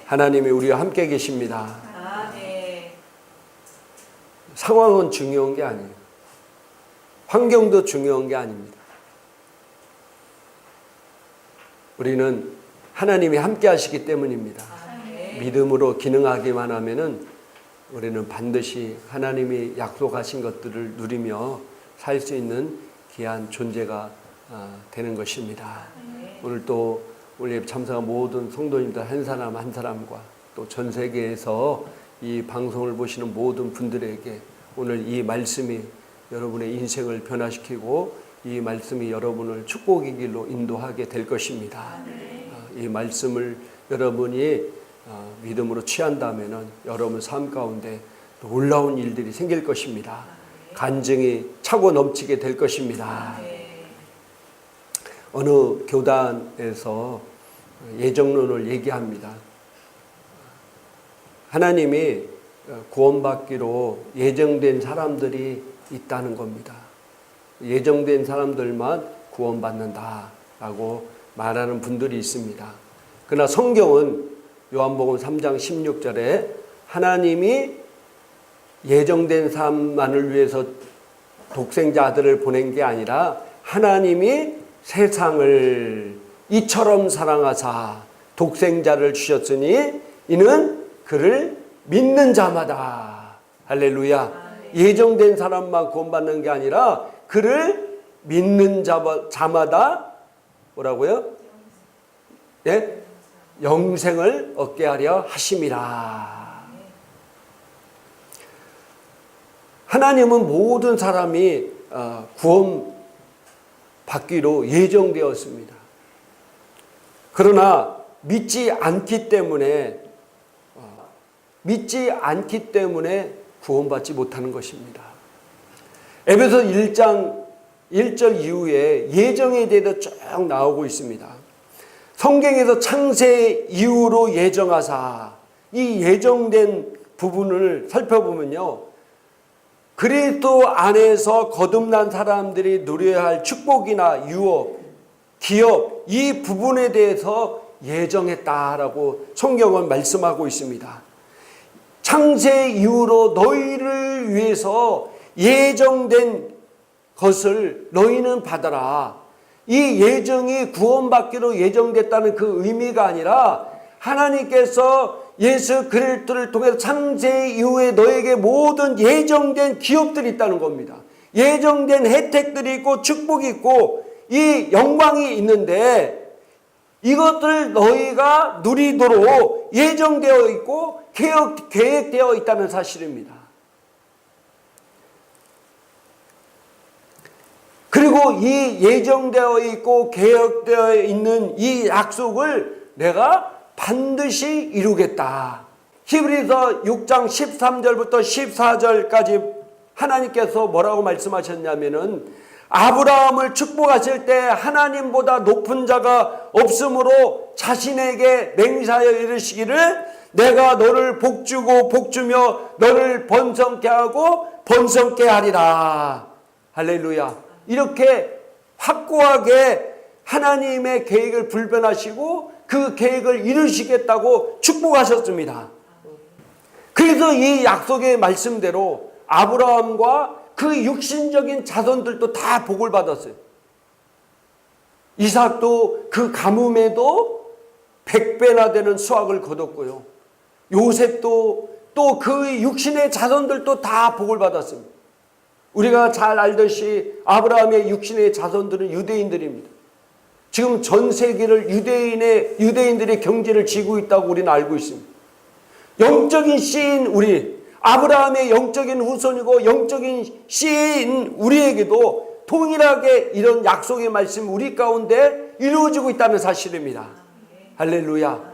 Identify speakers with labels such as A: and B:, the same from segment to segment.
A: 하나님이 우리와 함께 계십니다.
B: 네.
A: 상황은 중요한 게 아니에요. 환경도 중요한 게 아닙니다. 우리는 하나님이 함께 하시기 때문입니다. 믿음으로 기능하기만 하면은 우리는 반드시 하나님이 약속하신 것들을 누리며 살 수 있는 귀한 존재가 되는 것입니다. 오늘 또 우리 참석한 모든 성도님들 한 사람 한 사람과 또 전 세계에서 이 방송을 보시는 모든 분들에게 오늘 이 말씀이 여러분의 인생을 변화시키고 이 말씀이 여러분을 축복의 길로 인도하게 될 것입니다. 이 말씀을 여러분이 믿음으로 취한다면 여러분 삶 가운데 놀라운 일들이 생길 것입니다. 간증이 차고 넘치게 될 것입니다. 어느 교단에서 예정론을 얘기합니다. 하나님이 구원받기로 예정된 사람들이 있다는 겁니다. 예정된 사람들만 구원받는다라고 말하는 분들이 있습니다. 그러나 성경은 요한복음 3장 16절에 하나님이 예정된 사람만을 위해서 독생자 아들을 보낸 게 아니라 하나님이 세상을 이처럼 사랑하사 독생자를 주셨으니 이는 그를 믿는 자마다, 할렐루야, 예정된 사람만 구원받는 게 아니라 그를 믿는 자마다 뭐라고요? 예? 영생을 얻게 하려 하심이라. 하나님은 모든 사람이 구원받기로 예정되었습니다. 그러나 믿지 않기 때문에 구원받지 못하는 것입니다. 에베소 1장 1절 이후에 예정에 대해서 쭉 나오고 있습니다. 성경에서 창세 이후로 예정하사, 이 예정된 부분을 살펴보면요, 그리스도 안에서 거듭난 사람들이 누려야 할 축복이나 유업, 기업, 이 부분에 대해서 예정했다라고 성경은 말씀하고 있습니다. 창세 이후로 너희를 위해서 예정된 것을 너희는 받아라. 이 예정이 구원받기로 예정됐다는 그 의미가 아니라 하나님께서 예수 그리스도를 통해서 창세 이후에 너에게 모든 예정된 기업들이 있다는 겁니다. 예정된 혜택들이 있고 축복이 있고 이 영광이 있는데 이것들 너희가 누리도록 예정되어 있고 계획되어 있다는 사실입니다. 그리고 이 예정되어 있고 계획되어 있는 이 약속을 내가 반드시 이루겠다. 히브리서 6장 13절부터 14절까지 하나님께서 뭐라고 말씀하셨냐면은 아브라함을 축복하실 때 하나님보다 높은 자가 없으므로 자신에게 맹세하여 이르시기를 내가 너를 복주고 복주며 너를 번성케 하고 번성케 하리라. 할렐루야. 이렇게 확고하게 하나님의 계획을 불변하시고 그 계획을 이루시겠다고 축복하셨습니다. 그래서 이 약속의 말씀대로 아브라함과 그 육신적인 자손들도 다 복을 받았어요. 이삭도 그 가뭄에도 100배나 되는 수확을 거뒀고요. 요셉도 또 그 육신의 자손들도 다 복을 받았습니다. 우리가 잘 알듯이 아브라함의 육신의 자손들은 유대인들입니다. 지금 전 세계를 유대인들의 경제를 쥐고 있다고 우리는 알고 있습니다. 영적인 씨인 우리, 아브라함의 영적인 후손이고 영적인 씨인 우리에게도 동일하게 이런 약속의 말씀 우리 가운데 이루어지고 있다는 사실입니다. 할렐루야.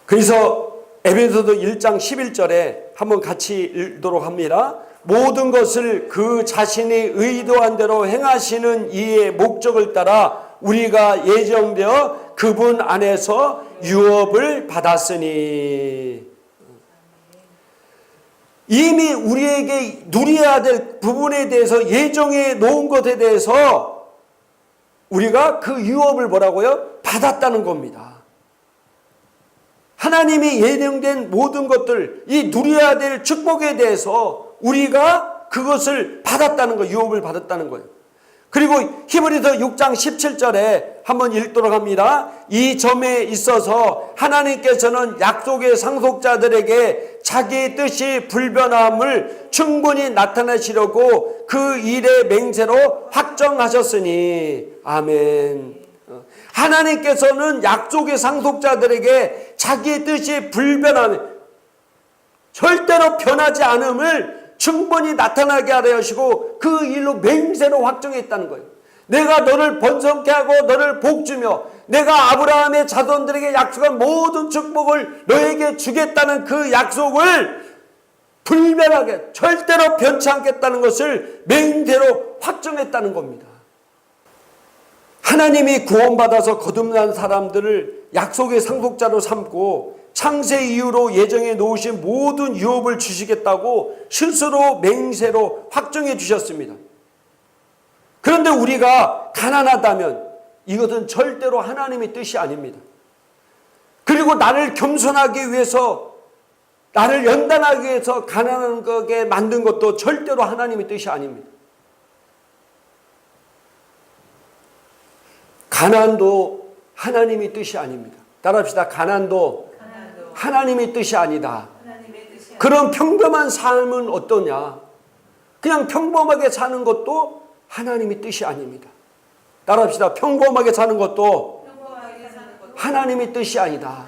A: 그래서 에베소서 1장 11절에 한번 같이 읽도록 합니다. 모든 것을 그 자신이 의도한 대로 행하시는 이의 목적을 따라 우리가 예정되어 그분 안에서 유업을 받았으니, 이미 우리에게 누려야 될 부분에 대해서 예정해 놓은 것에 대해서 우리가 그 유업을 뭐라고요? 받았다는 겁니다. 하나님이 예정된 모든 것들, 이 누려야 될 축복에 대해서 우리가 그것을 받았다는 거예요. 유업을 받았다는 거예요. 그리고 히브리서 6장 17절에 한번 읽도록 합니다. 이 점에 있어서 하나님께서는 약속의 상속자들에게 자기의 뜻이 불변함을 충분히 나타내시려고 그 일의 맹세로 확정하셨으니 아멘. 하나님께서는 약속의 상속자들에게 자기의 뜻이 불변함을, 절대로 변하지 않음을 충분히 나타나게 하려 하시고 그 일로 맹세로 확정했다는 거예요. 내가 너를 번성케 하고 너를 복주며 내가 아브라함의 자손들에게 약속한 모든 축복을 너에게 주겠다는 그 약속을 불변하게 절대로 변치 않겠다는 것을 맹세로 확정했다는 겁니다. 하나님이 구원받아서 거듭난 사람들을 약속의 상속자로 삼고 창세 이후로 예정해 놓으신 모든 유업을 주시겠다고 스스로 맹세로 확정해 주셨습니다. 그런데 우리가 가난하다면 이것은 절대로 하나님의 뜻이 아닙니다. 그리고 나를 겸손하기 위해서, 나를 연단하기 위해서 가난하게 만든 것도 절대로 하나님의 뜻이 아닙니다. 가난도 하나님의 뜻이 아닙니다. 따라합시다. 가난도 하나님의 뜻이 아니다. 그런 평범한 삶은 어떠냐? 그냥 평범하게 사는 것도 하나님의 뜻이 아닙니다. 따라합시다. 평범하게 사는 것도 하나님의 뜻이 아니다.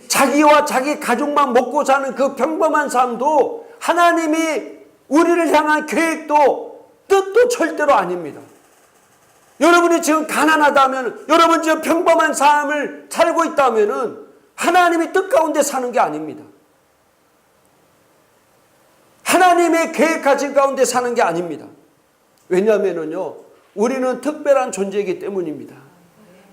A: 자기와 자기 가족만 먹고 사는 그 평범한 삶도 하나님이 우리를 향한 계획도 뜻도 절대로 아닙니다. 여러분이 지금 가난하다면, 여러분 지금 평범한 삶을 살고 있다면은 하나님의 뜻 가운데 사는 게 아닙니다. 하나님의 계획하신 가운데 사는 게 아닙니다. 왜냐하면요, 우리는 특별한 존재이기 때문입니다.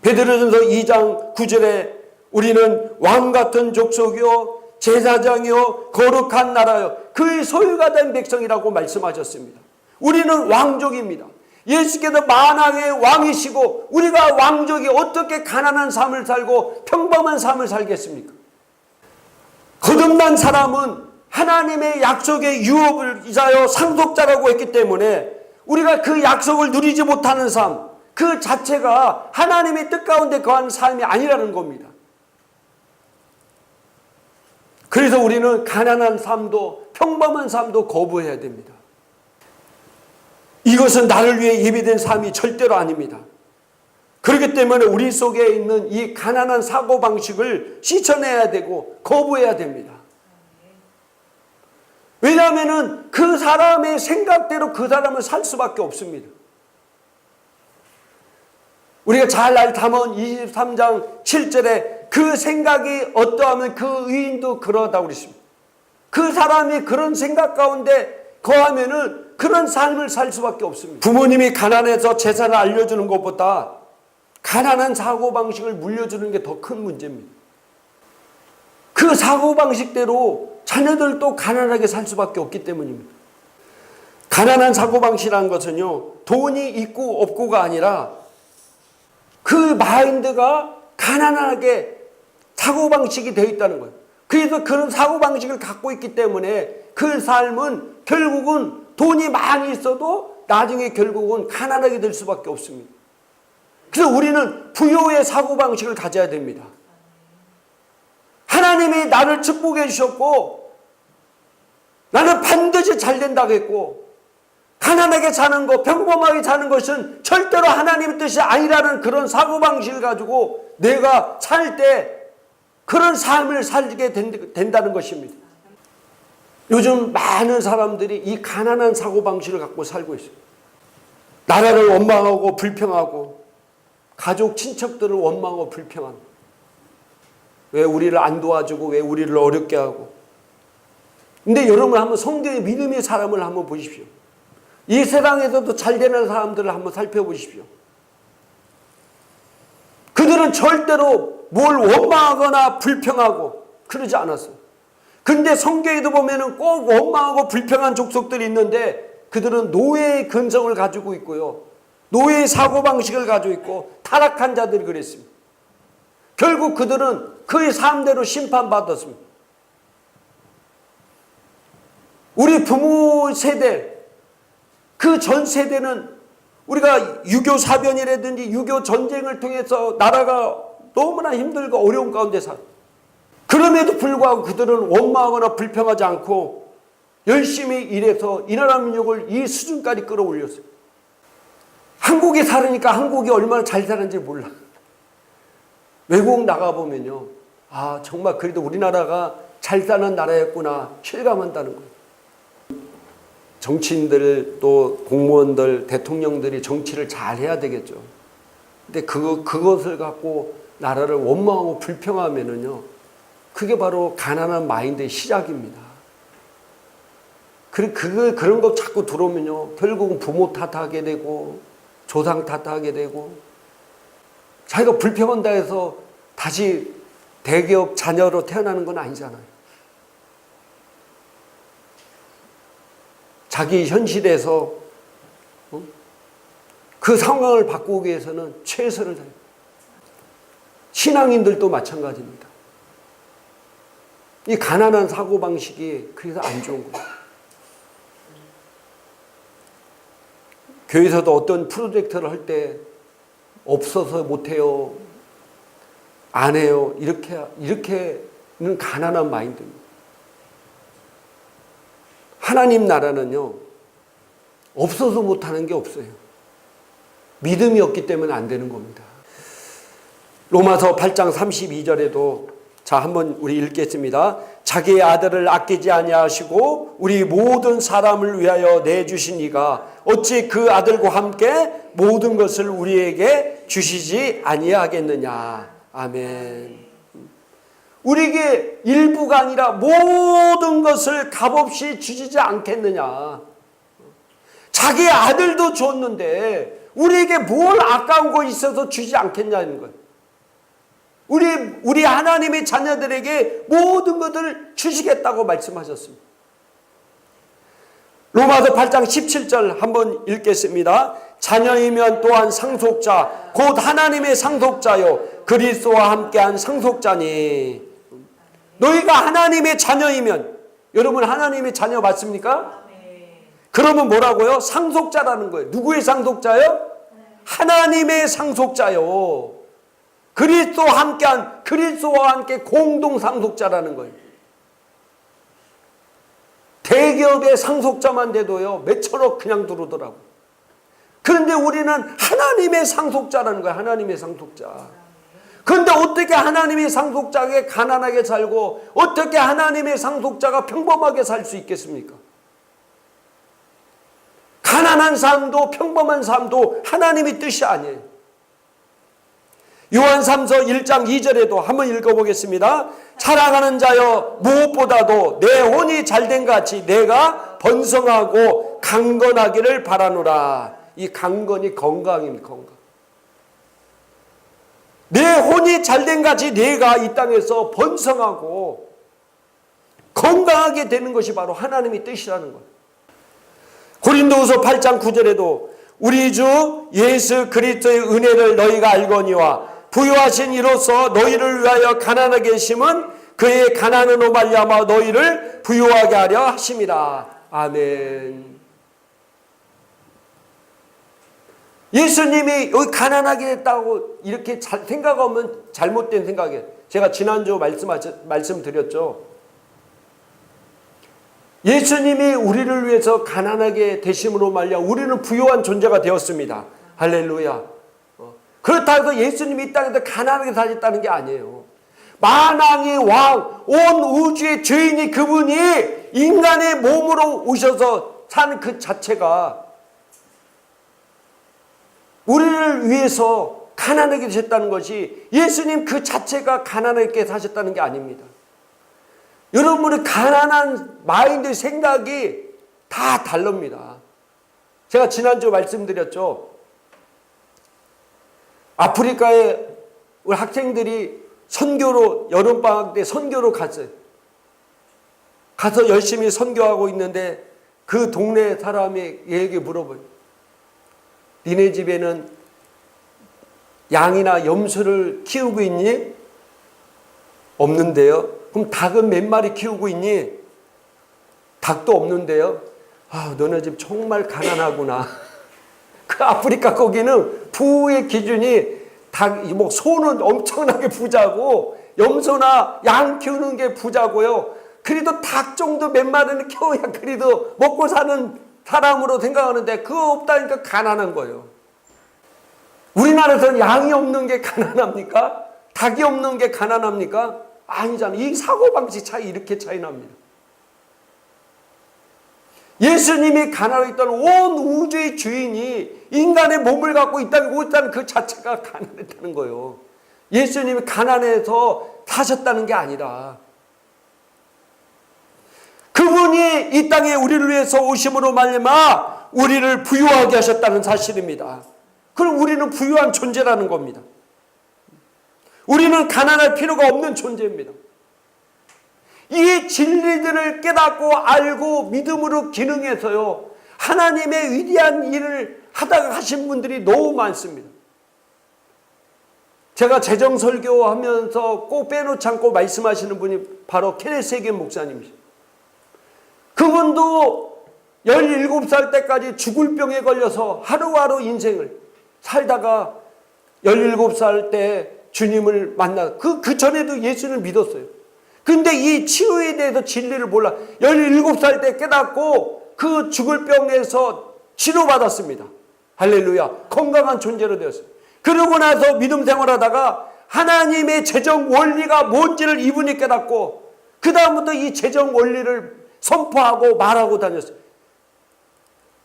A: 베드로전서 2장 9절에 우리는 왕 같은 족속이요 제사장이요 거룩한 나라요 그의 소유가 된 백성이라고 말씀하셨습니다. 우리는 왕족입니다. 예수께서 만왕의 왕이시고 우리가 왕족이 어떻게 가난한 삶을 살고 평범한 삶을 살겠습니까? 거듭난 사람은 하나님의 약속의 유업을 이자여 상속자라고 했기 때문에 우리가 그 약속을 누리지 못하는 삶, 그 자체가 하나님의 뜻 가운데 거하는 삶이 아니라는 겁니다. 그래서 우리는 가난한 삶도 평범한 삶도 거부해야 됩니다. 이것은 나를 위해 예비된 삶이 절대로 아닙니다. 그렇기 때문에 우리 속에 있는 이 가난한 사고방식을 씻어내야 되고 거부해야 됩니다. 왜냐하면 그 사람의 생각대로 그 사람을 살 수밖에 없습니다. 우리가 잘 알 잠언 23장 7절에 그 생각이 어떠하면 그 의인도 그러다고 그랬습니다. 그 사람이 그런 생각 가운데 거하면은 그런 삶을 살 수밖에 없습니다. 부모님이 가난해서 재산을 알려주는 것보다 가난한 사고방식을 물려주는 게 더 큰 문제입니다. 그 사고방식대로 자녀들도 가난하게 살 수밖에 없기 때문입니다. 가난한 사고방식이라는 것은요, 돈이 있고 없고가 아니라 그 마인드가 가난하게 사고방식이 되어 있다는 거예요. 그래서 그런 사고방식을 갖고 있기 때문에 그 삶은 결국은 돈이 많이 있어도 나중에 결국은 가난하게 될 수밖에 없습니다. 그래서 우리는 부요의 사고방식을 가져야 됩니다. 하나님이 나를 축복해 주셨고 나는 반드시 잘 된다고 했고 가난하게 사는 것, 평범하게 사는 것은 절대로 하나님의 뜻이 아니라는 그런 사고방식을 가지고 내가 살 때 그런 삶을 살게 된다는 것입니다. 요즘 많은 사람들이 이 가난한 사고방식을 갖고 살고 있어요. 나라를 원망하고 불평하고 가족 친척들을 원망하고 불평하는, 왜 우리를 안 도와주고 왜 우리를 어렵게 하고. 근데 여러분 한번 성경의 믿음의 사람을 한번 보십시오. 이 세상에서도 잘 되는 사람들을 한번 살펴보십시오. 그들은 절대로 뭘 원망하거나 불평하고 그러지 않았어요. 근데 성경에도 보면은 꼭 원망하고 불평한 족속들이 있는데 그들은 노예의 근성을 가지고 있고요, 노예의 사고방식을 가지고 있고 타락한 자들이 그랬습니다. 결국 그들은 그의 삶대로 심판받았습니다. 우리 부모 세대, 그 전 세대는 우리가 6.25 사변이라든지 6.25 전쟁을 통해서 나라가 너무나 힘들고 어려운 가운데 살. 그럼에도 불구하고 그들은 원망하거나 불평하지 않고 열심히 일해서 이 나라 민족을 이 수준까지 끌어올렸어요. 한국에 살으니까 한국이 얼마나 잘 사는지 몰라. 외국 나가보면요. 아, 정말 그래도 우리나라가 잘 사는 나라였구나 실감한다는 거예요. 정치인들 또 공무원들 대통령들이 정치를 잘 해야 되겠죠. 근데 그것을 갖고 나라를 원망하고 불평하면은요, 그게 바로 가난한 마인드의 시작입니다. 그런 거 자꾸 들어오면요, 결국은 부모 탓하게 되고 조상 탓하게 되고, 자기가 불평한다 해서 다시 대기업 자녀로 태어나는 건 아니잖아요. 자기 현실에서 그 상황을 바꾸기 위해서는 최선을 다해요. 신앙인들도 마찬가지입니다. 이 가난한 사고방식이 그래서 안 좋은 거예요. 교회에서도 어떤 프로젝트를 할 때 없어서 못해요, 안 해요, 이렇게는 가난한 마인드입니다. 하나님 나라는요, 없어서 못하는 게 없어요. 믿음이 없기 때문에 안 되는 겁니다. 로마서 8장 32절에도 자, 한번 우리 읽겠습니다. 자기의 아들을 아끼지 아니하시고 우리 모든 사람을 위하여 내주신 이가 어찌 그 아들과 함께 모든 것을 우리에게 주시지 아니하겠느냐. 아멘. 우리에게 일부가 아니라 모든 것을 값없이 주시지 않겠느냐. 자기의 아들도 줬는데 우리에게 뭘 아까운 거 있어서 주지 않겠냐는 거예요. 우리 하나님의 자녀들에게 모든 것을 주시겠다고 말씀하셨습니다. 로마서 8장 17절 한번 읽겠습니다. 자녀이면 또한 상속자 곧 하나님의 상속자요 그리스도와 함께한 상속자니. 너희가 하나님의 자녀이면, 여러분 하나님의 자녀 맞습니까? 그러면 뭐라고요? 상속자라는 거예요. 누구의 상속자요? 하나님의 상속자요. 그리스도와 함께 공동 상속자라는 거예요. 대기업의 상속자만 돼도요, 몇천억 그냥 들어오더라고. 그런데 우리는 하나님의 상속자라는 거예요. 하나님의 상속자. 그런데 어떻게 하나님의 상속자에게 가난하게 살고 어떻게 하나님의 상속자가 평범하게 살 수 있겠습니까? 가난한 삶도 평범한 삶도 하나님의 뜻이 아니에요. 요한 3서 1장 2절에도 한번 읽어보겠습니다. 살아가는 자여 무엇보다도 내 혼이 잘된 같이 내가 번성하고 강건하기를 바라노라. 이 강건이 건강입니다. 건강. 내 혼이 잘된 같이 내가 이 땅에서 번성하고 건강하게 되는 것이 바로 하나님의 뜻이라는 거예요. 고린도후서 8장 9절에도 우리 주 예수 그리스도의 은혜를 너희가 알거니와 부요하신 이로써 너희를 위하여 가난하게 하심은 그의 가난으로 말미암아 너희를 부요하게 하려 하심이라. 아멘. 예수님이 여기 가난하게 했다고 이렇게 생각하면 잘못된 생각이에요. 제가 지난주 말씀드렸죠. 예수님이 우리를 위해서 가난하게 되심으로 말미암아 우리는 부요한 존재가 되었습니다. 할렐루야. 그렇다고 해서 예수님이 이 땅에서 가난하게 사셨다는 게 아니에요. 만왕의 왕, 온 우주의 주인이 그분이 인간의 몸으로 오셔서 사는 그 자체가 우리를 위해서 가난하게 되셨다는 것이 예수님 그 자체가 가난하게 사셨다는 게 아닙니다. 여러분의 가난한 마인드 생각이 다 다릅니다. 제가 지난주 말씀드렸죠. 아프리카에 우리 학생들이 선교로 여름방학 때 선교로 갔어요. 가서 열심히 선교하고 있는데 그 동네 사람에게 물어봐요. 니네 집에는 양이나 염소를 키우고 있니? 없는데요. 그럼 닭은 몇 마리 키우고 있니? 닭도 없는데요. 아, 너네 집 정말 가난하구나. 그 아프리카 거기는 부의 기준이 뭐 소는 엄청나게 부자고 염소나 양 키우는 게 부자고요. 그래도 닭 정도 몇 마리는 키워야 그래도 먹고 사는 사람으로 생각하는데 그거 없다니까 가난한 거예요. 우리나라에서는 양이 없는 게 가난합니까? 닭이 없는 게 가난합니까? 아니잖아요. 이 사고방식 차이 이렇게 차이 납니다. 예수님이 가난하고 있던 온 우주의 주인이 인간의 몸을 갖고 이 땅에 오셨다는 그 자체가 가난했다는 거예요. 예수님이 가난해서 사셨다는 게 아니라 그분이 이 땅에 우리를 위해서 오심으로 말미암아 우리를 부유하게 하셨다는 사실입니다. 그럼 우리는 부유한 존재라는 겁니다. 우리는 가난할 필요가 없는 존재입니다. 이 진리들을 깨닫고 알고 믿음으로 기능해서요, 하나님의 위대한 일을 하다가 하신 분들이 너무 많습니다. 제가 재정설교하면서 꼭 빼놓지 않고 말씀하시는 분이 바로 케네스 해겐 목사님이십니다. 그분도 17살 때까지 죽을 병에 걸려서 하루하루 인생을 살다가 17살 때 주님을 만나 그 전에도 예수를 믿었어요. 근데 이 치유에 대해서 진리를 몰라 17살 때 깨닫고 그 죽을 병에서 치료받았습니다. 할렐루야. 건강한 존재로 되었어요. 그러고 나서 믿음 생활하다가 하나님의 재정 원리가 뭔지를 이분이 깨닫고 그 다음부터 이 재정 원리를 선포하고 말하고 다녔어요.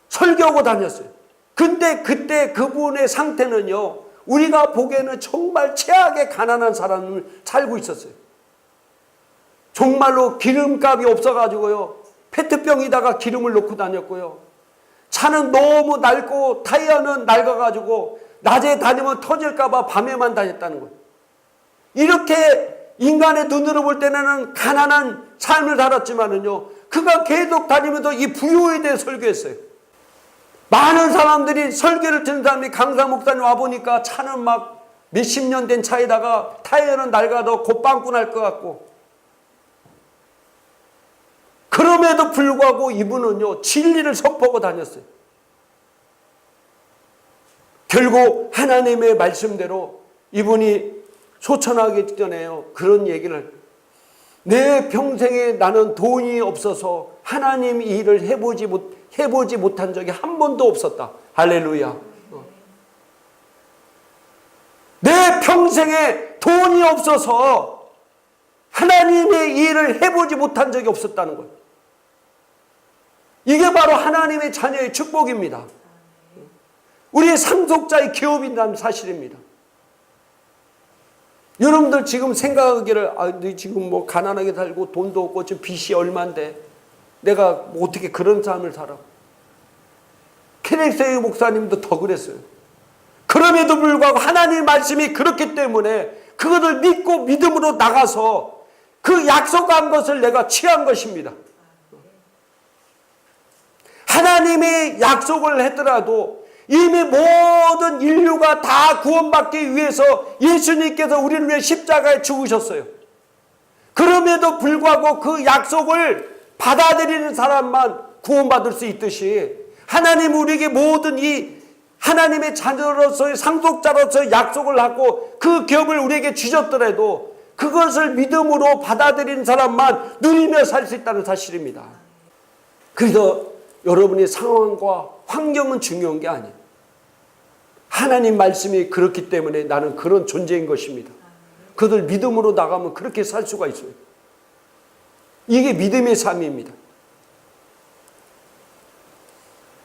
A: 설교하고 다녔어요. 근데 그때 그분의 상태는요, 우리가 보기에는 정말 최악의 가난한 사람을 살고 있었어요. 정말로 기름값이 없어가지고요, 페트병에다가 기름을 넣고 다녔고요, 차는 너무 낡고 타이어는 낡아가지고 낮에 다니면 터질까봐 밤에만 다녔다는 거예요. 이렇게 인간의 눈으로 볼 때는 가난한 삶을 살았지만은요, 그가 계속 다니면서 이 부유에 대해 설교했어요. 많은 사람들이 설교를 듣는 사람이 강사 목사님 와보니까 차는 막 몇십 년 된 차에다가 타이어는 낡아도 곧 빵꾸 날 것 같고, 그럼에도 불구하고 이분은요, 진리를 선포하고 다녔어요. 결국 하나님의 말씀대로 이분이 소천하기 전에요, 그런 얘기를, 내 평생에 나는 돈이 없어서 하나님 일을 해보지 못한 적이 한 번도 없었다. 할렐루야. 내 평생에 돈이 없어서 하나님의 일을 해보지 못한 적이 없었다는 거예요. 이게 바로 하나님의 자녀의 축복입니다. 우리의 상속자의 기업이라는 사실입니다. 여러분들 지금 생각하기를, 너 지금 뭐 가난하게 살고 돈도 없고 지금 빚이 얼만데 내가 뭐 어떻게 그런 삶을 살아. 케네스 해겐 목사님도 더 그랬어요. 그럼에도 불구하고 하나님의 말씀이 그렇기 때문에 그것을 믿고 믿음으로 나가서 그 약속한 것을 내가 취한 것입니다. 하나님의 약속을 했더라도 이미 모든 인류가 다 구원받기 위해서 예수님께서 우리를 위해 십자가에 죽으셨어요. 그럼에도 불구하고 그 약속을 받아들이는 사람만 구원받을 수 있듯이 하나님 우리에게 모든 이 하나님의 자녀로서의 상속자로서의 약속을 하고 그 기업을 우리에게 주셨더라도 그것을 믿음으로 받아들이는 사람만 누리며 살 수 있다는 사실입니다. 그래서 여러분의 상황과 환경은 중요한 게 아니에요. 하나님 말씀이 그렇기 때문에 나는 그런 존재인 것입니다. 그들 믿음으로 나가면 그렇게 살 수가 있어요. 이게 믿음의 삶입니다.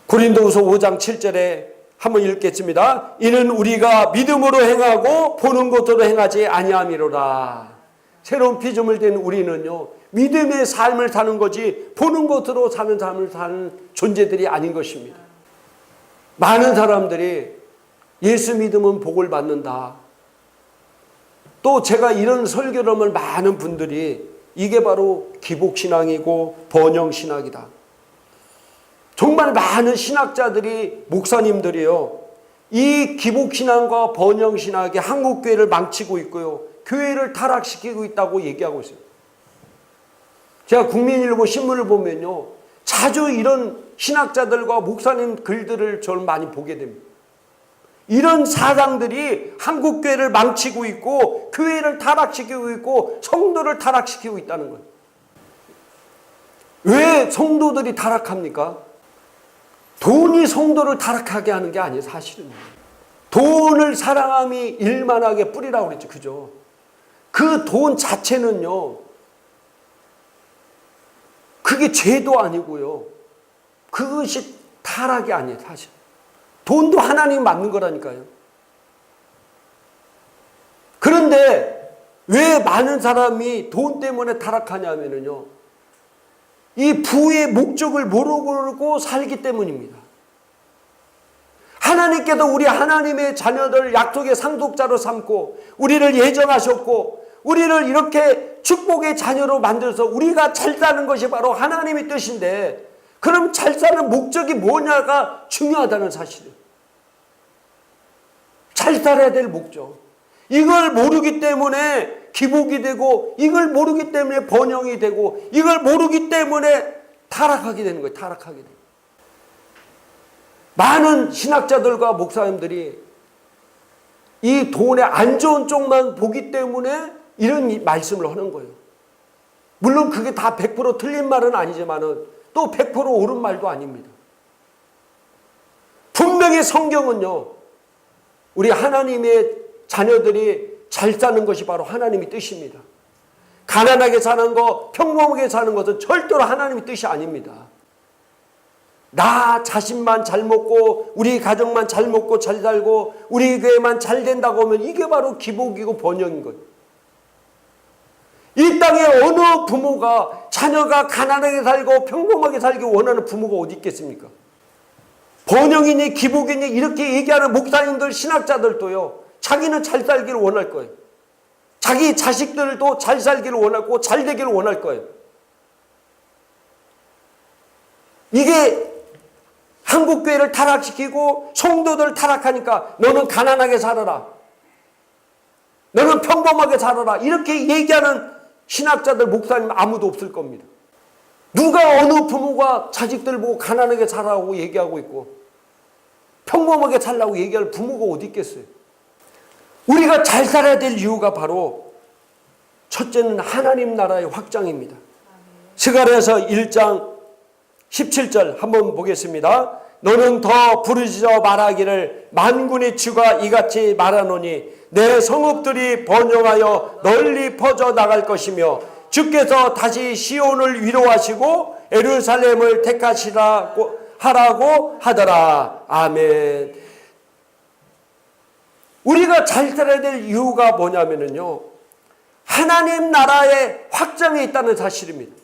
A: 고린도후서 5장 7절에 한번 읽겠습니다. 이는 우리가 믿음으로 행하고 보는 것으로 행하지 아니함이로라. 새로운 피조물 된 우리는요, 믿음의 삶을 사는 거지 보는 것으로 사는 삶을 사는 존재들이 아닌 것입니다. 많은 사람들이 예수 믿으면 복을 받는다. 또 제가 이런 설교를 하면 많은 분들이 이게 바로 기복신앙이고 번영신학이다. 정말 많은 신학자들이, 목사님들이요, 이 기복신앙과 번영신학이 한국교회를 망치고 있고요, 교회를 타락시키고 있다고 얘기하고 있어요. 제가 국민일보 신문을 보면요, 자주 이런 신학자들과 목사님 글들을 저는 많이 보게 됩니다. 이런 사상들이 한국교회를 망치고 있고 교회를 타락시키고 있고 성도를 타락시키고 있다는 거예요. 왜 성도들이 타락합니까? 돈이 성도를 타락하게 하는 게 아니에요. 사실은 돈을 사랑함이 일만하게 뿌리라고 그랬죠. 그죠? 그 돈 자체는요, 그게 죄도 아니고요, 그것이 타락이 아니에요. 사실 돈도 하나님 맞는 거라니까요. 그런데 왜 많은 사람이 돈 때문에 타락하냐면요, 이 부의 목적을 모르고 살기 때문입니다. 하나님께서 우리 하나님의 자녀들 약속의 상속자로 삼고 우리를 예정하셨고 우리를 이렇게 축복의 자녀로 만들어서 우리가 잘 사는 것이 바로 하나님의 뜻인데, 그럼 잘 사는 목적이 뭐냐가 중요하다는 사실이에요. 잘 살아야 될 목적. 이걸 모르기 때문에 기복이 되고, 이걸 모르기 때문에 번영이 되고, 이걸 모르기 때문에 타락하게 되는 거예요. 타락하게 돼요. 많은 신학자들과 목사님들이 이 돈의 안 좋은 쪽만 보기 때문에 이런 말씀을 하는 거예요. 물론 그게 다 100% 틀린 말은 아니지만은 또 100% 옳은 말도 아닙니다. 분명히 성경은요, 우리 하나님의 자녀들이 잘 사는 것이 바로 하나님의 뜻입니다. 가난하게 사는 것, 평범하게 사는 것은 절대로 하나님의 뜻이 아닙니다. 나 자신만 잘 먹고 우리 가정만 잘 먹고 잘 살고 우리 교회만 잘 된다고 하면 이게 바로 기복이고 번영인 거예요. 이 땅에 어느 부모가 자녀가 가난하게 살고 평범하게 살기 원하는 부모가 어디 있겠습니까? 번영이니 기복이니 이렇게 얘기하는 목사님들, 신학자들도요, 자기는 잘 살기를 원할 거예요. 자기 자식들도 잘 살기를 원하고 잘 되기를 원할 거예요. 이게 한국교회를 타락시키고 성도들 타락하니까 너는 가난하게 살아라, 너는 평범하게 살아라, 이렇게 얘기하는 신학자들, 목사님 아무도 없을 겁니다. 누가 어느 부모가 자식들 보고 가난하게 살라고 얘기하고 있고 평범하게 살라고 얘기할 부모가 어디 있겠어요? 우리가 잘 살아야 될 이유가 바로 첫째는 하나님 나라의 확장입니다. 스가랴서 1장 17절 한번 보겠습니다. 너는 더 부르짖어 말하기를 만군의 주가 이같이 말하노니 내 성읍들이 번영하여 널리 퍼져 나갈 것이며 주께서 다시 시온을 위로하시고 예루살렘을 택하시라고 하라고 하더라. 아멘. 우리가 잘 살아야 될 이유가 뭐냐면요, 하나님 나라의 확장에 있다는 사실입니다.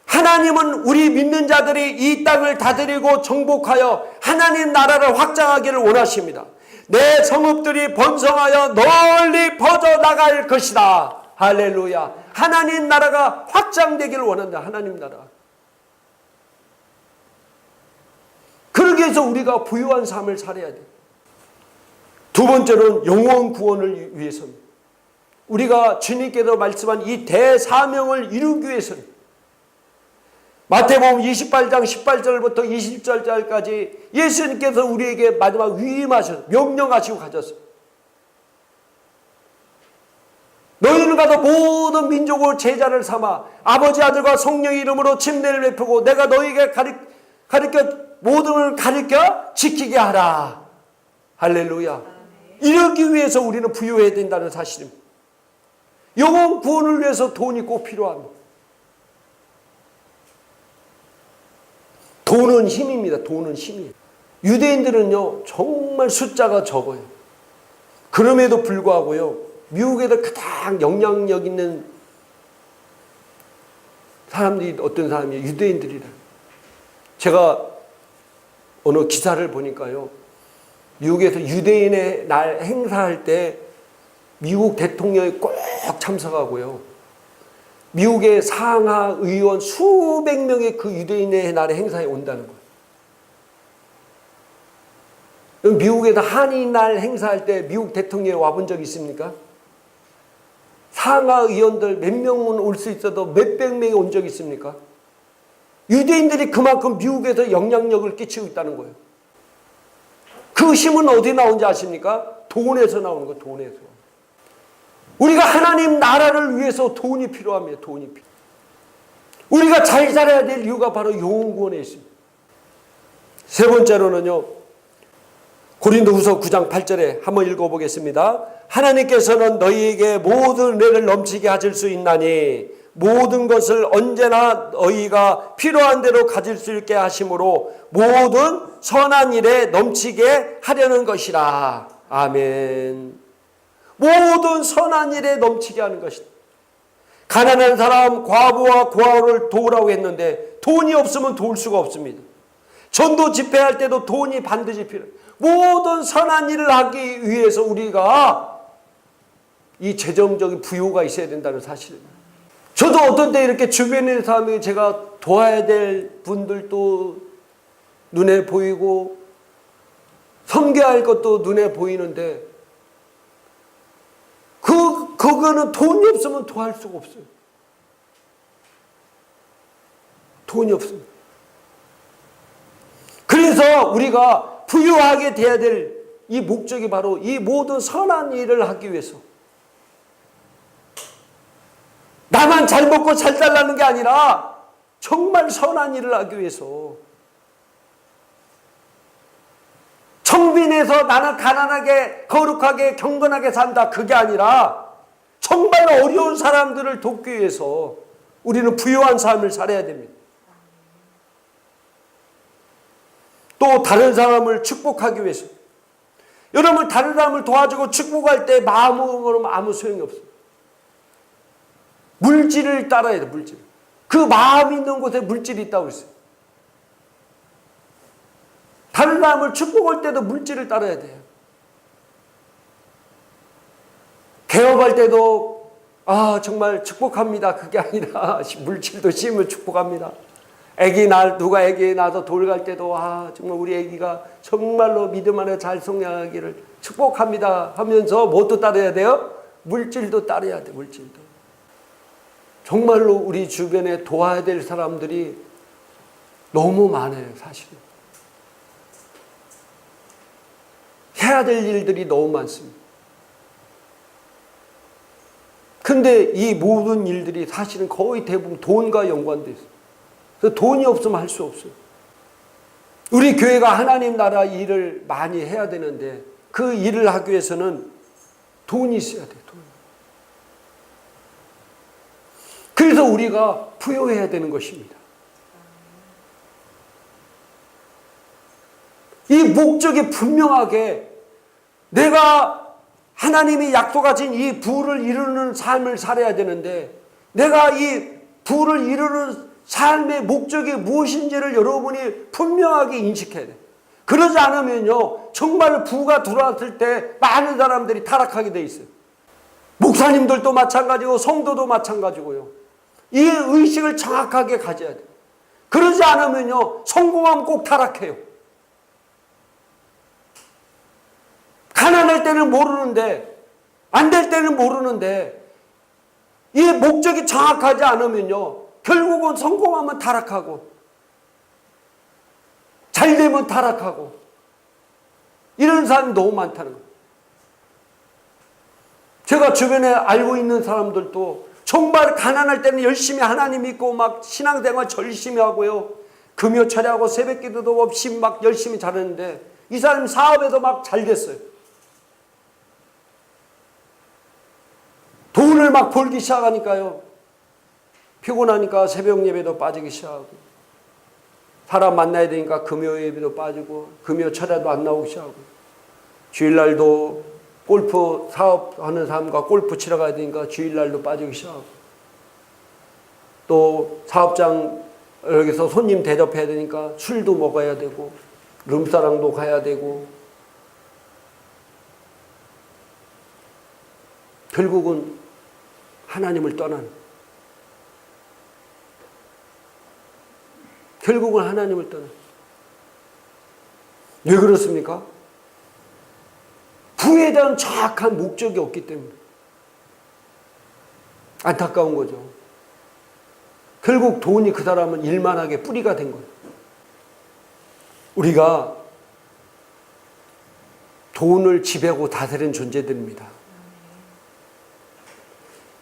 A: 하나님은 우리 믿는 자들이 이 땅을 다스리고 정복하여 하나님 나라를 확장하기를 원하십니다. 내 성읍들이 번성하여 널리 퍼져나갈 것이다. 할렐루야. 하나님 나라가 확장되기를 원한다. 하나님 나라. 그러기 위해서 우리가 부유한 삶을 살아야 돼. 두 번째는 영원 구원을 위해서입니다. 우리가 주님께서 말씀한 이 대사명을 이루기 위해서는 마태복음 28장 18절부터 20절까지 예수님께서 우리에게 마지막 위임하셔서 명령하시고 가셨어요. 너희는 가서 모든 민족을 제자를 삼아 아버지 아들과 성령의 이름으로 침례를 베푸고 내가 너희에게 가르쳐 모든 걸 가르쳐 지키게 하라. 할렐루야. 이러기 위해서 우리는 부유해야 된다는 사실입니다. 영혼 구원을 위해서 돈이 꼭 필요합니다. 돈은 힘입니다. 돈은 힘이에요. 유대인들은요, 정말 숫자가 적어요. 그럼에도 불구하고요, 미국에서 가장 영향력 있는 사람들이 어떤 사람이에요? 유대인들이라. 제가 어느 기사를 보니까요, 미국에서 유대인의 날 행사할 때 미국 대통령이 꼭 참석하고요, 미국의 상하 의원 수백 명의 그 유대인의 날의 행사에 온다는 거예요. 미국에서 한인날 행사할 때 미국 대통령이 와본 적 있습니까? 상하 의원들 몇 명은 올 수 있어도 몇백 명이 온 적이 있습니까? 유대인들이 그만큼 미국에서 영향력을 끼치고 있다는 거예요. 그 힘은 어디 나오는지 아십니까? 돈에서 나오는 거예요. 돈에서. 우리가 하나님 나라를 위해서 돈이 필요합니다. 돈이 필요합니다. 우리가 잘 살아야 될 이유가 바로 영혼구원에 있습니다. 세 번째로는요, 고린도후서 9장 8절에 한번 읽어보겠습니다. 하나님께서는 너희에게 모든 은혜를 넘치게 하실 수 있나니 모든 것을 언제나 너희가 필요한 대로 가질 수 있게 하심으로 모든 선한 일에 넘치게 하려는 것이라. 아멘. 모든 선한 일에 넘치게 하는 것이다. 가난한 사람, 과부와 고아를 도우라고 했는데 돈이 없으면 도울 수가 없습니다. 전도 집회할 때도 돈이 반드시 필요해요. 모든 선한 일을 하기 위해서 우리가 이 재정적인 부요가 있어야 된다는 사실입니다. 저도 어떤 때 이렇게 주변에 있는 사람이 제가 도와야 될 분들도 눈에 보이고 섬겨야 할 것도 눈에 보이는데 그거는 돈이 없으면 도할 수가 없어요. 돈이 없습니다. 그래서 우리가 부유하게 돼야 될 이 목적이 바로 이 모든 선한 일을 하기 위해서, 나만 잘 먹고 잘 살라는 게 아니라 정말 선한 일을 하기 위해서, 청빈해서 나는 가난하게 거룩하게 경건하게 산다, 그게 아니라 정말 어려운 사람들을 돕기 위해서 우리는 부유한 삶을 살아야 됩니다. 또 다른 사람을 축복하기 위해서, 여러분 다른 사람을 도와주고 축복할 때 마음으로는 아무 소용이 없어요. 물질을 따라야 돼. 물질. 그 마음 있는 곳에 물질이 있다고 그랬어요. 다른 사람을 축복할 때도 물질을 따라야 돼요. 개업할 때도 정말 축복합니다, 그게 아니라 물질도 씌우면 축복합니다. 누가 아기 낳아서 돌갈 때도 정말 우리 아기가 정말로 믿음 안에 잘 성장하기를 축복합니다 하면서 뭣도 따라야 돼요? 물질도 따라야 돼. 물질도. 정말로 우리 주변에 도와야 될 사람들이 너무 많아요. 사실은 해야 될 일들이 너무 많습니다. 근데 이 모든 일들이 사실은 거의 대부분 돈과 연관되어 있어요. 그래서 돈이 없으면 할 수 없어요. 우리 교회가 하나님 나라 일을 많이 해야 되는데 그 일을 하기 위해서는 돈이 있어야 돼요. 돈. 그래서 우리가 부여해야 되는 것입니다. 이 목적이 분명하게 내가 하나님이 약속하신 이 부를 이루는 삶을 살아야 되는데, 내가 이 부를 이루는 삶의 목적이 무엇인지를 여러분이 분명하게 인식해야 돼요. 그러지 않으면요, 정말 부가 들어왔을 때 많은 사람들이 타락하게 돼 있어요. 목사님들도 마찬가지고 성도도 마찬가지고요. 이 의식을 정확하게 가져야 돼요. 그러지 않으면요, 성공하면 꼭 타락해요. 가난할 때는 모르는데, 안 될 때는 모르는데, 이 목적이 정확하지 않으면요, 결국은 성공하면 타락하고, 잘 되면 타락하고, 이런 사람이 너무 많다는 거예요. 제가 주변에 알고 있는 사람들도 정말 가난할 때는 열심히 하나님 믿고 막 신앙생활 열심히 하고요, 금요 철야하고 새벽 기도도 없이 막 열심히 잘했는데 이 사람이 사업에도 막 잘 됐어요. 돈을 막 벌기 시작하니까요, 피곤하니까 새벽 예배도 빠지기 시작하고, 사람 만나야 되니까 금요 예배도 빠지고, 금요 철야도 안 나오기 시작하고, 주일날도 골프 사업하는 사람과 골프 치러 가야 되니까 주일날도 빠지기 시작하고, 또 사업장 여기서 손님 대접해야 되니까 술도 먹어야 되고, 룸사랑도 가야 되고, 결국은 하나님을 떠난, 결국은 하나님을 떠난. 왜 그렇습니까? 부에 대한 정확한 목적이 없기 때문에. 안타까운 거죠. 결국 돈이 그 사람은 일만하게 뿌리가 된 거예요. 우리가 돈을 지배하고 다스리는 존재들입니다.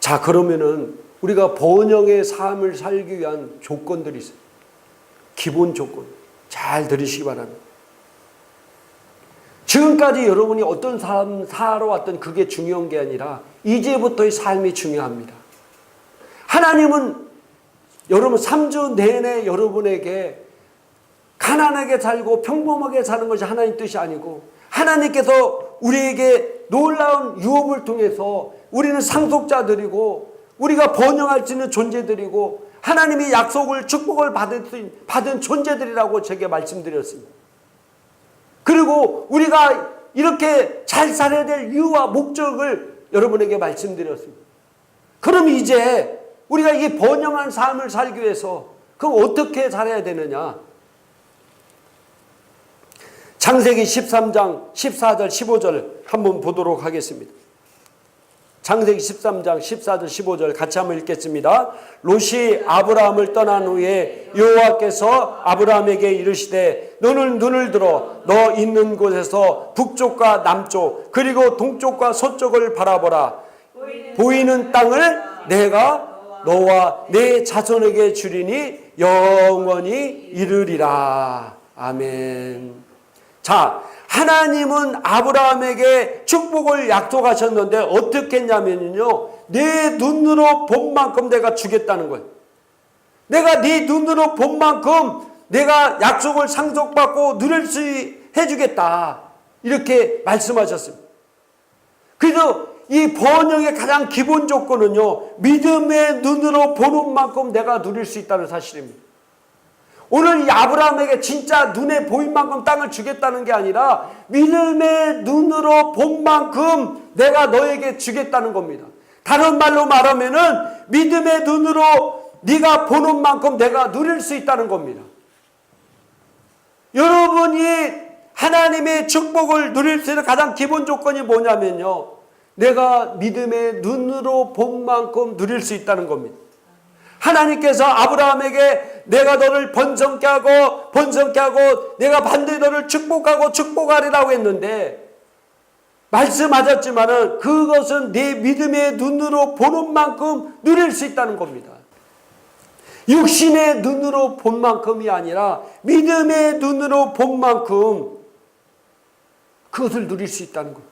A: 자, 그러면은 우리가 번영의 삶을 살기 위한 조건들이 있어요. 기본 조건. 잘 들으시기 바랍니다. 지금까지 여러분이 어떤 삶 살아왔던 그게 중요한 게 아니라 이제부터의 삶이 중요합니다. 하나님은 여러분 3주 내내 여러분에게 가난하게 살고 평범하게 사는 것이 하나님 뜻이 아니고 하나님께서 우리에게 놀라운 유업을 통해서 우리는 상속자들이고 우리가 번영할 수 있는 존재들이고 하나님이 약속을 축복을 받은 존재들이라고 제게 말씀드렸습니다. 그리고 우리가 이렇게 잘 살아야 될 이유와 목적을 여러분에게 말씀드렸습니다. 그럼 이제 우리가 이 번영한 삶을 살기 위해서 그럼 어떻게 살아야 되느냐? 창세기 13장 14절 15절 한번 보도록 하겠습니다. 창세기 13장 14절 15절 같이 한번 읽겠습니다. 롯이 아브라함을 떠난 후에 여호와께서 아브라함에게 이르시되 너는 눈을 들어 너 있는 곳에서 북쪽과 남쪽 그리고 동쪽과 서쪽을 바라보라. 보이는 땅을 내가 너와 내 자손에게 주리니 영원히 이르리라. 아멘. 자, 하나님은 아브라함에게 축복을 약속하셨는데 어떻게 했냐면요, 내 눈으로 본 만큼 내가 주겠다는 거예요. 내가 네 눈으로 본 만큼 내가 약속을 상속받고 누릴 수 해주겠다, 이렇게 말씀하셨습니다. 그래서 이 번영의 가장 기본 조건은요, 믿음의 눈으로 보는 만큼 내가 누릴 수 있다는 사실입니다. 오늘 이 아브라함에게 진짜 눈에 보인 만큼 땅을 주겠다는 게 아니라 믿음의 눈으로 본 만큼 내가 너에게 주겠다는 겁니다. 다른 말로 말하면은 믿음의 눈으로 네가 보는 만큼 내가 누릴 수 있다는 겁니다. 여러분이 하나님의 축복을 누릴 수 있는 가장 기본 조건이 뭐냐면요, 내가 믿음의 눈으로 본 만큼 누릴 수 있다는 겁니다. 하나님께서 아브라함에게 내가 너를 번성케 하고 내가 반드시 너를 축복하고 축복하리라고 했는데 말씀하셨지만은 그것은 내 믿음의 눈으로 보는 만큼 누릴 수 있다는 겁니다. 육신의 눈으로 본 만큼이 아니라 믿음의 눈으로 본 만큼 그것을 누릴 수 있다는 겁니다.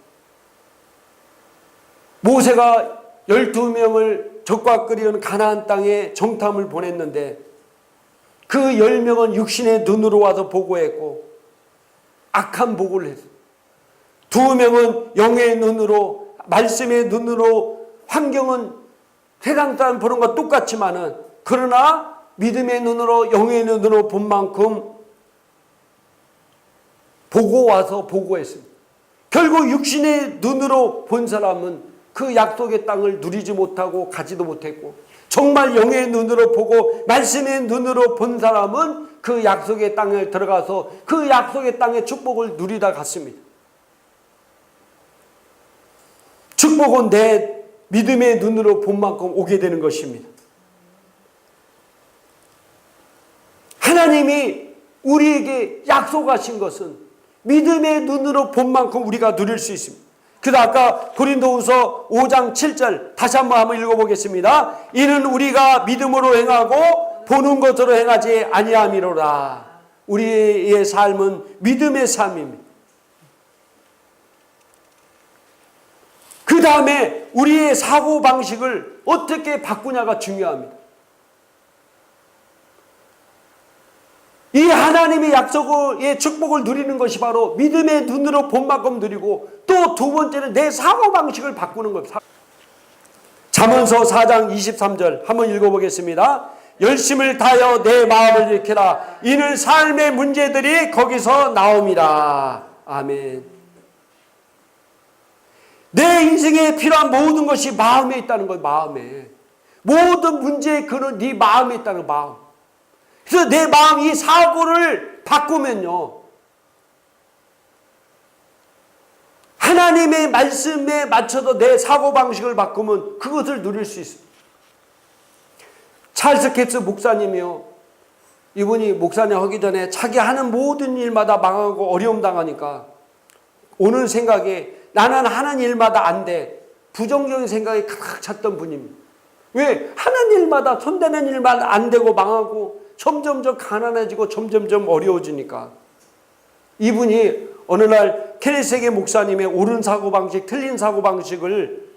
A: 모세가 12명을 적과 끓이는 가나안 땅에 정탐을 보냈는데 그 10명은 육신의 눈으로 와서 보고했고 악한 보고를 했어요. 2명은 영의 눈으로, 말씀의 눈으로, 환경은 세상 사람 보는 것 똑같지만은 그러나 믿음의 눈으로, 영의 눈으로 본 만큼 보고 와서 보고했습니다. 결국 육신의 눈으로 본 사람은 그 약속의 땅을 누리지 못하고 가지도 못했고, 정말 영의 눈으로 보고 말씀의 눈으로 본 사람은 그 약속의 땅에 들어가서 그 약속의 땅의 축복을 누리다 갔습니다. 축복은 내 믿음의 눈으로 본 만큼 오게 되는 것입니다. 하나님이 우리에게 약속하신 것은 믿음의 눈으로 본 만큼 우리가 누릴 수 있습니다. 그래서 아까 고린도후서 5장 7절 다시 한번 읽어보겠습니다. 이는 우리가 믿음으로 행하고 보는 것으로 행하지 아니함이로라. 우리의 삶은 믿음의 삶입니다. 그 다음에 우리의 사고방식을 어떻게 바꾸냐가 중요합니다. 이 하나님의 약속의 축복을 누리는 것이 바로 믿음의 눈으로 본 만큼 누리고, 또 두 번째는 내 사고방식을 바꾸는 겁니다. 잠언서 4장 23절 한번 읽어보겠습니다. 열심을 다하여 내 마음을 일으켜라. 이는 삶의 문제들이 거기서 나옵니다. 아멘. 내 인생에 필요한 모든 것이 마음에 있다는 거예요. 마음에. 모든 문제의 근원 네 마음에 있다는 거예요. 마음. 그래서 내 마음, 이 사고를 바꾸면요, 하나님의 말씀에 맞춰서 내 사고방식을 바꾸면 그것을 누릴 수 있습니다. 찰스 캡스 목사님이요. 이분이 목사님 하기 전에 자기 하는 모든 일마다 망하고 어려움 당하니까 오는 생각에 나는 하는 일마다 안 돼. 부정적인 생각이 가득 찼던 분입니다. 왜? 하는 일마다 손대는 일만 안 되고 망하고 점점점 가난해지고 점점점 어려워지니까. 이분이 어느 날 케네세게 목사님의 옳은 사고방식, 틀린 사고방식을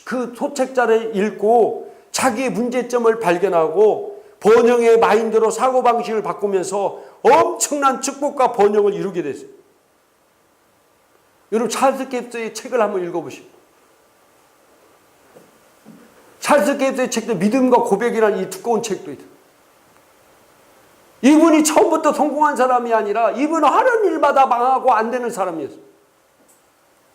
A: 그 소책자를 읽고 자기의 문제점을 발견하고 번영의 마인드로 사고방식을 바꾸면서 엄청난 축복과 번영을 이루게 됐어요. 여러분 찰스 캡스의 책을 한번 읽어보시오. 찰스 캡스의 책도 믿음과 고백이라는 이 두꺼운 책도 있어요. 이분이 처음부터 성공한 사람이 아니라 이분은 하는 일마다 망하고 안 되는 사람이었어요.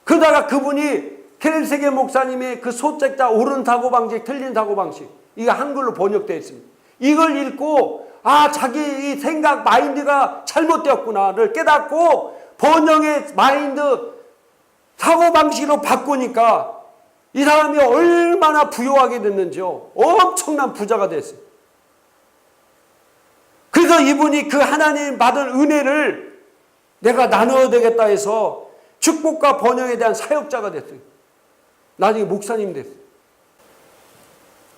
A: 그러다가 그분이 케네세게 목사님의 그 소책자 옳은 사고방식, 틀린 사고방식, 이게 한글로 번역되어 있습니다. 이걸 읽고 자기 이 생각 마인드가 잘못되었구나를 깨닫고 번영의 마인드 사고방식으로 바꾸니까 이 사람이 얼마나 부유하게 됐는지요. 엄청난 부자가 됐어요. 그래서 이분이 그 하나님 받은 은혜를 내가 나눠야 되겠다 해서 축복과 번영에 대한 사역자가 됐어요. 나중에 목사님 됐어요.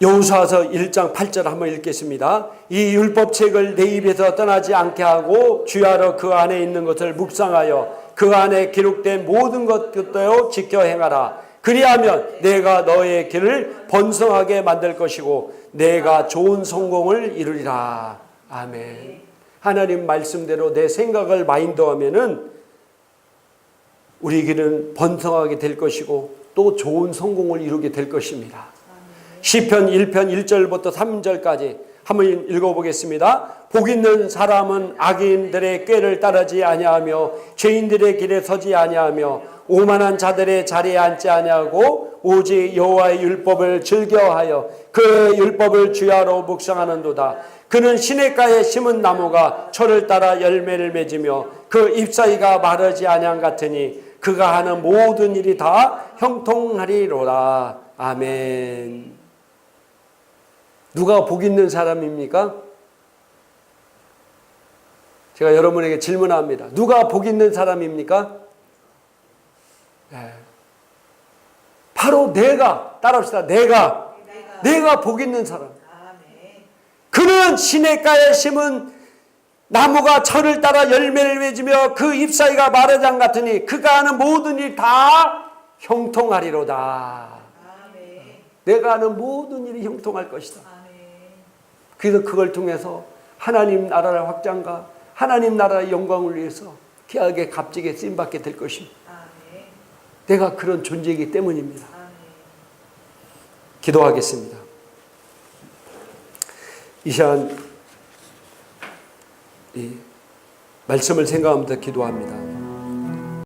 A: 여호수아서 1장 8절 한번 읽겠습니다. 이 율법책을 내 입에서 떠나지 않게 하고 주야로 그 안에 있는 것을 묵상하여 그 안에 기록된 모든 것들도 지켜 행하라. 그리하면 내가 너의 길을 번성하게 만들 것이고 내가 좋은 성공을 이루리라. 아멘. 하나님 말씀대로 내 생각을 마인드하면은 우리 길은 번성하게 될 것이고 또 좋은 성공을 이루게 될 것입니다. 시편 1편 1절부터 3절까지 한번 읽어보겠습니다. 복 있는 사람은 악인들의 꾀를 따르지 아니하며 죄인들의 길에 서지 아니하며 오만한 자들의 자리에 앉지 아니하고 오직 여호와의 율법을 즐겨하여 그의 율법을 주야로 묵상하는도다. 그는 시냇가에 심은 나무가 철을 따라 열매를 맺으며 그 잎사귀가 마르지 아니한 같으니 그가 하는 모든 일이 다 형통하리로다. 아멘. 누가 복 있는 사람입니까? 제가 여러분에게 질문합니다. 누가 복 있는 사람입니까? 네. 바로 내가, 따라합시다. 내가 복 있는 사람. 그는 시냇가에 심은 나무가 철을 따라 열매를 맺으며 그 잎사귀가 마르지 않 같으니 그가 하는 모든 일이 다 형통하리로다. 내가 하는 모든 일이 형통할 것이다. 그래서 그걸 통해서 하나님 나라의 확장과 하나님 나라의 영광을 위해서 귀하게 값지게 쓰임받게 될 것입니다. 내가 그런 존재이기 때문입니다. 기도하겠습니다. 이 시간 이 말씀을 생각하면서 기도합니다.